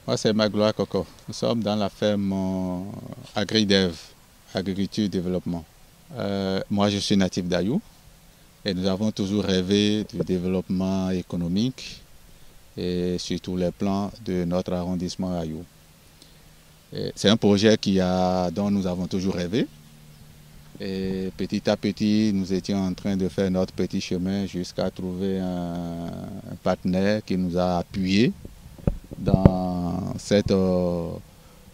Moi, c'est Magloire Coco. Nous sommes dans la ferme AgriDev, Agriculture Développement. Moi, je suis natif d'Ayou et nous avons toujours rêvé du développement économique et sur tous les plans de notre arrondissement Ayou. C'est un projet dont nous avons toujours rêvé. Et petit à petit, nous étions en train de faire notre petit chemin jusqu'à trouver un partenaire qui nous a appuyés dans cette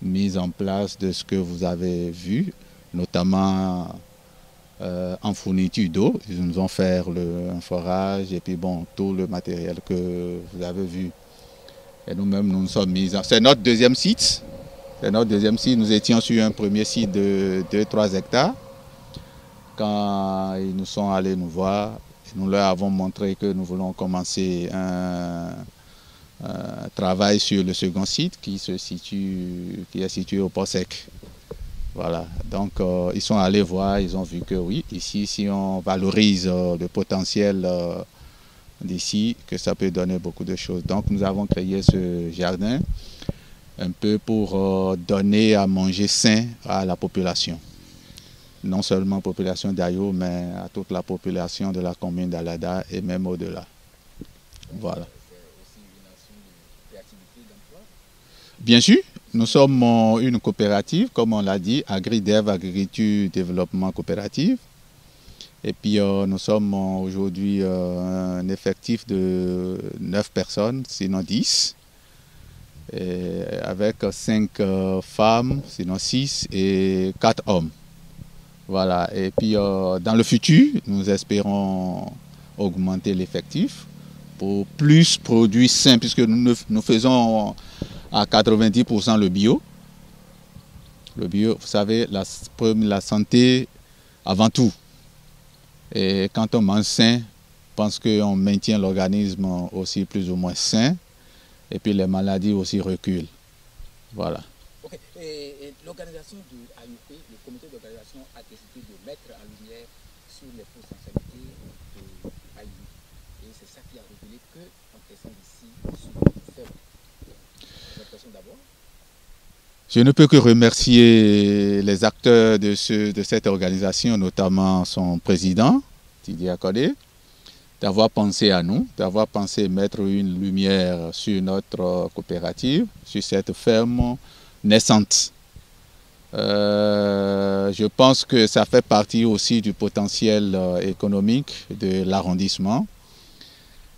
mise en place de ce que vous avez vu, notamment en fourniture d'eau. Ils nous ont fait un forage et puis bon, tout le matériel que vous avez vu. Et nous-mêmes, nous sommes mis en... C'est notre deuxième site. C'est notre deuxième site. Nous étions sur un premier site de 2-3 hectares. Quand ils nous sont allés nous voir, nous leur avons montré que nous voulons commencer un travail sur le second site qui est situé au Port Sec. Voilà, donc ils sont allés voir, ils ont vu que oui, ici, si on valorise le potentiel d'ici, que ça peut donner beaucoup de choses. Donc nous avons créé ce jardin un peu pour donner à manger sain à la population. Non seulement la population d'Ayou, mais à toute la population de la commune d'Alada et même au-delà. Voilà. Bien sûr, nous sommes une coopérative, comme on l'a dit, AgriDev, Agriculture Développement Coopérative. Et puis nous sommes aujourd'hui un effectif de 9 personnes, sinon 10, et avec 5 femmes, sinon 6, et 4 hommes. Voilà. Et puis dans le futur, nous espérons augmenter l'effectif pour plus produits sains, puisque nous faisons à 90% le bio. Le bio, vous savez, la santé avant tout. Et quand on mange sain, je pense qu'on maintient l'organisme aussi plus ou moins sain. Et puis les maladies aussi reculent. Voilà. Okay. Et l'organisation de AUP, le comité d'organisation a décidé de mettre en lumière sur les potentialités de AUP. Et c'est ça qui a révélé qu'en question d'ici, sur le faible. D'abord. Je ne peux que remercier les acteurs de cette organisation, notamment son président, Didier Akode, d'avoir pensé à nous, d'avoir pensé mettre une lumière sur notre coopérative, sur cette ferme naissante. Je pense que ça fait partie aussi du potentiel économique de l'arrondissement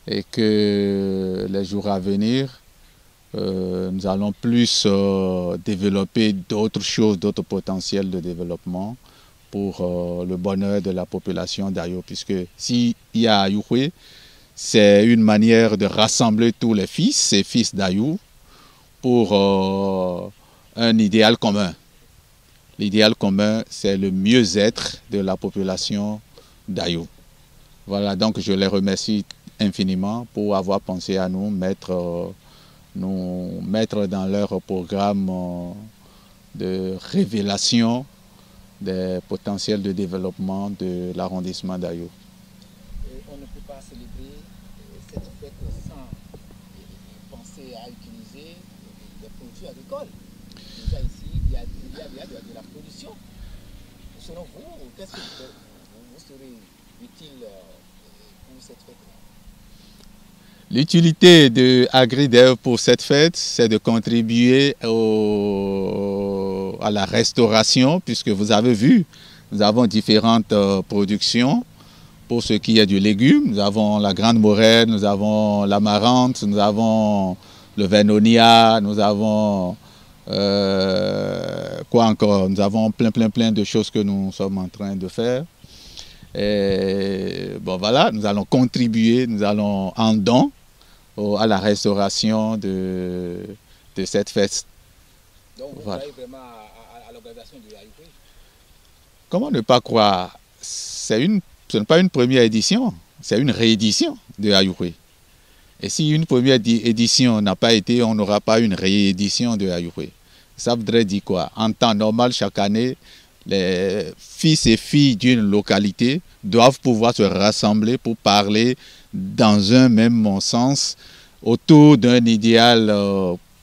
et que les jours à venir, nous allons plus développer d'autres choses, d'autres potentiels de développement pour le bonheur de la population d'Ayou, puisque s'il y a Ayouhé, c'est une manière de rassembler tous les fils et fils d'Ayou pour un idéal commun. L'idéal commun, c'est le mieux-être de la population d'Ayou. Voilà, donc je les remercie infiniment pour avoir pensé à nous mettre dans leur programme de révélation des potentiels de développement de l'arrondissement d'Ayou. On ne peut pas célébrer cette fête sans penser à utiliser des produits agricoles. Déjà ici, il y a de la production. Selon vous, qu'est-ce que vous serez utile pour cette fête-là? L'utilité de AgriDev pour cette fête, c'est de contribuer à la restauration, puisque vous avez vu, nous avons différentes productions. Pour ce qui est du légume, nous avons la grande moraine, nous avons l'amarante, nous avons le vernonia, nous avons quoi encore? Nous avons plein de choses que nous sommes en train de faire. Et bon voilà, nous allons contribuer, nous allons en don à la restauration de cette fête. Donc vous croyez vraiment à l'organisation de l'AUP? Comment ne pas croire? Ce n'est pas une première édition, c'est une réédition de Ayouhé. Et si une première édition n'a pas été, on n'aura pas une réédition de Ayouhé. Ça voudrait dire quoi? En temps normal, chaque année, les fils et filles d'une localité doivent pouvoir se rassembler pour parler dans un même sens autour d'un idéal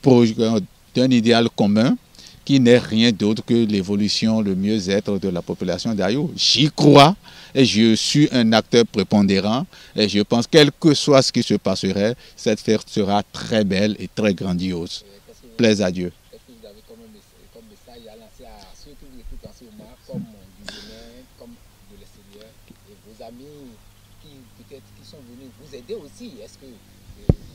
d'un idéal commun qui n'est rien d'autre que l'évolution, le mieux-être de la population d'Ayou. J'y crois et je suis un acteur prépondérant et je pense, quel que soit ce qui se passerait, cette fête sera très belle et très grandiose. Plaise à Dieu. Est-ce que vous avez comme message à lancer à ceux qui vous écoutent en ce moment, comme du Bénin, comme de l'extérieur, et vos amis qui peut-être qui sont venus vous aider aussi? Est-ce qu'il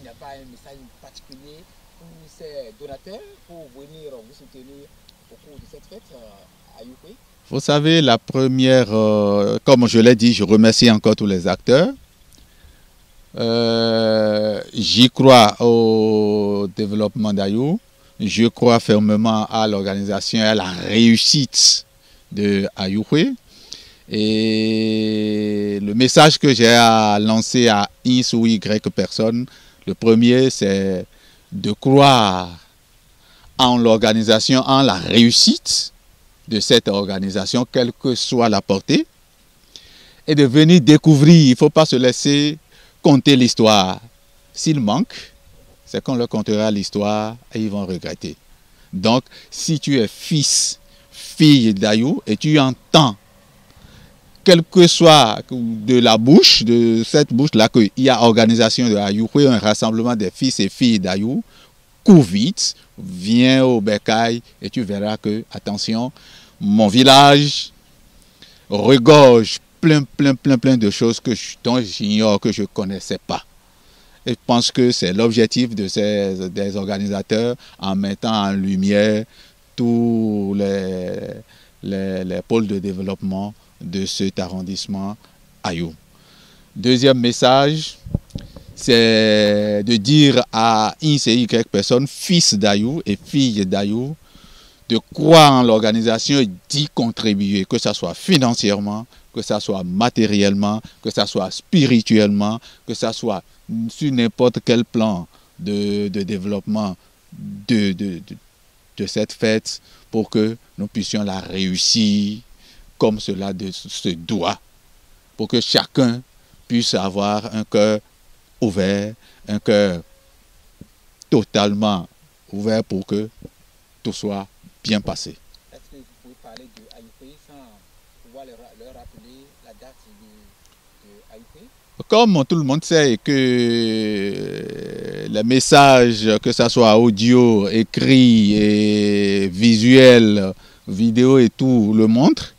n'y a pas un message particulier pour ces donateurs pour venir vous soutenir au cours de cette fête à Youkoué? Vous savez, la première, comme je l'ai dit, je remercie encore tous les acteurs. J'y crois au développement d'Ayou. Je crois fermement à l'organisation et à la réussite de Ayoué. Et le message que j'ai à lancer à X ou Y personnes, le premier, c'est de croire en l'organisation, en la réussite de cette organisation, quelle que soit la portée, et de venir découvrir. Il ne faut pas se laisser conter l'histoire. S'il manque, c'est qu'on leur contera l'histoire et ils vont regretter. Donc, si tu es fils, fille d'Ayou, et tu entends, quel que soit de la bouche, de cette bouche-là, qu'il y a organisation de Ayou, un rassemblement des fils et filles d'Ayou, cours vite, viens au Bécaye et tu verras que, attention, mon village regorge plein de choses dont j'ignore, que je ne connaissais pas. Et je pense que c'est l'objectif des organisateurs en mettant en lumière tous les pôles de développement de cet arrondissement Ayou. Deuxième message, c'est de dire à X et Y personnes, fils d'Ayou et filles d'Ayou, de croire en l'organisation et d'y contribuer, que ce soit financièrement, que ce soit matériellement, que ce soit spirituellement, que ce soit sur n'importe quel plan de développement de cette fête pour que nous puissions la réussir comme cela se doit, pour que chacun puisse avoir un cœur ouvert, un cœur totalement ouvert pour que tout soit bien passé. Est-ce que vous pouvez parler de Ayoué sans pouvoir leur rappeler la date de Ayoué? Comme tout le monde sait que les messages, que ce soit audio, écrit et visuel, vidéo et tout, le montrent,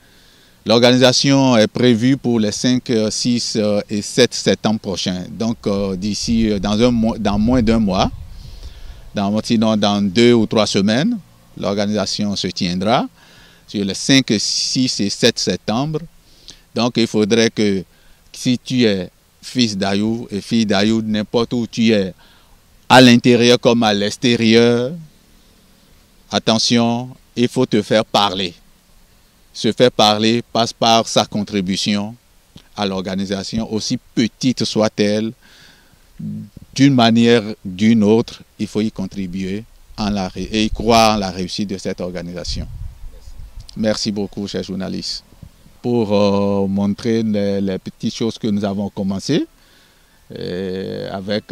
l'organisation est prévue pour les 5, 6 et 7 septembre prochains. Donc d'ici, dans moins d'un mois, sinon dans 2 ou 3 semaines, l'organisation se tiendra sur les 5, 6 et 7 septembre. Donc il faudrait que si tu es fils d'Ayou et fille d'Ayou, n'importe où tu es, à l'intérieur comme à l'extérieur, attention, il faut te faire parler. Se faire parler passe par sa contribution à l'organisation, aussi petite soit-elle, d'une manière ou d'une autre, il faut y contribuer et y croire en la réussite de cette organisation. Merci beaucoup, chers journalistes, pour montrer les petites choses que nous avons commencé avec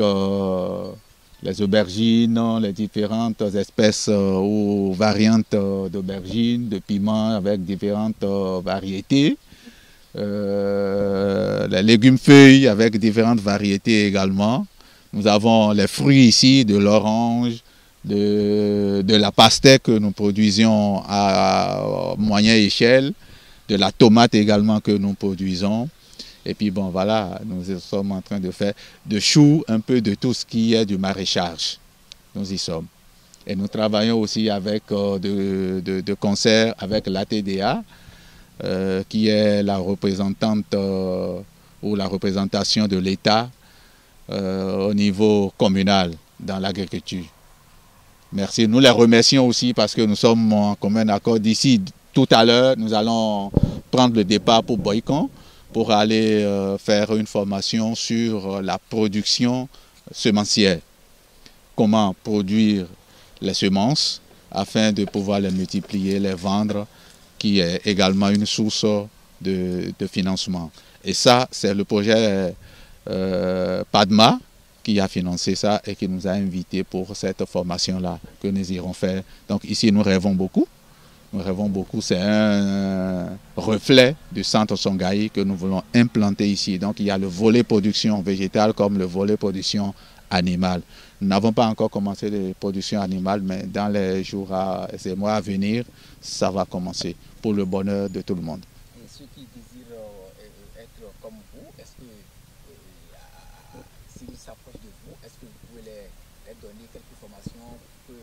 les aubergines, les différentes espèces ou variantes d'aubergines, de piments avec différentes variétés, les légumes feuilles avec différentes variétés également. Nous avons les fruits ici, de l'orange, de la pastèque que nous produisions à moyenne échelle, de la tomate également que nous produisons. Et puis bon, voilà, nous sommes en train de faire de choux, un peu de tout ce qui est du maraîchage. Nous y sommes. Et nous travaillons aussi avec de concert avec l'ATDA, qui est la représentante ou la représentation de l'État au niveau communal dans l'agriculture. Merci. Nous les remercions aussi parce que nous sommes en commun accord. D'ici tout à l'heure, nous allons prendre le départ pour Boycon pour aller faire une formation sur la production semencière. Comment produire les semences afin de pouvoir les multiplier, les vendre, qui est également une source de financement. Et ça, c'est le projet PADMA qui a financé ça et qui nous a invités pour cette formation-là que nous irons faire. Donc ici, nous rêvons beaucoup. Nous rêvons beaucoup, c'est un reflet du centre Songhai que nous voulons implanter ici. Donc il y a le volet production végétale comme le volet production animale. Nous n'avons pas encore commencé les productions animales, mais dans les jours et les mois à venir, ça va commencer pour le bonheur de tout le monde. Et ceux qui désirent être comme vous, est-ce que s'ils s'approchent de vous, est-ce que vous pouvez les donner quelques formations pour que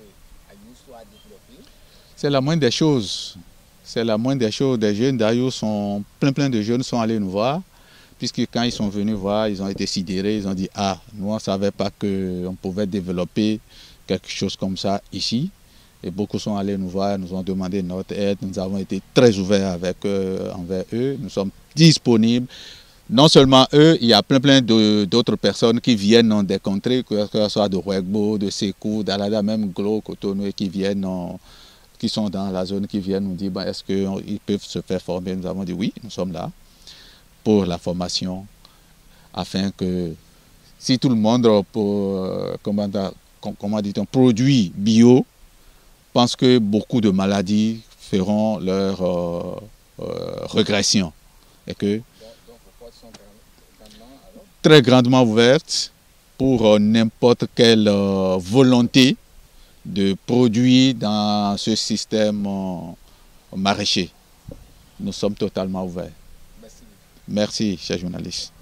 Ayou soit développé? C'est la moindre des choses. C'est la moindre des choses. Des jeunes d'Ayou sont plein de jeunes sont allés nous voir, puisque quand ils sont venus voir, ils ont été sidérés. Ils ont dit ah, nous on ne savait pas qu'on pouvait développer quelque chose comme ça ici. Et beaucoup sont allés nous voir, nous ont demandé notre aide. Nous avons été très ouverts envers eux. Nous sommes disponibles. Non seulement eux, il y a plein d'autres personnes qui viennent des contrées, que ce soit de Ouegbo, de Sékou, d'Alada, même Glo, Cotonou, qui sont dans la zone, qui viennent nous dire ben, est-ce qu'ils peuvent se faire former. Nous avons dit oui, nous sommes là pour la formation, afin que si tout le monde produit bio, pense que beaucoup de maladies feront leur régression. Et que Donc vos portes sont grandement, alors? Très grandement ouvertes pour n'importe quelle volonté de produire dans ce système maraîcher. Nous sommes totalement ouverts. Merci. Merci, chers journalistes.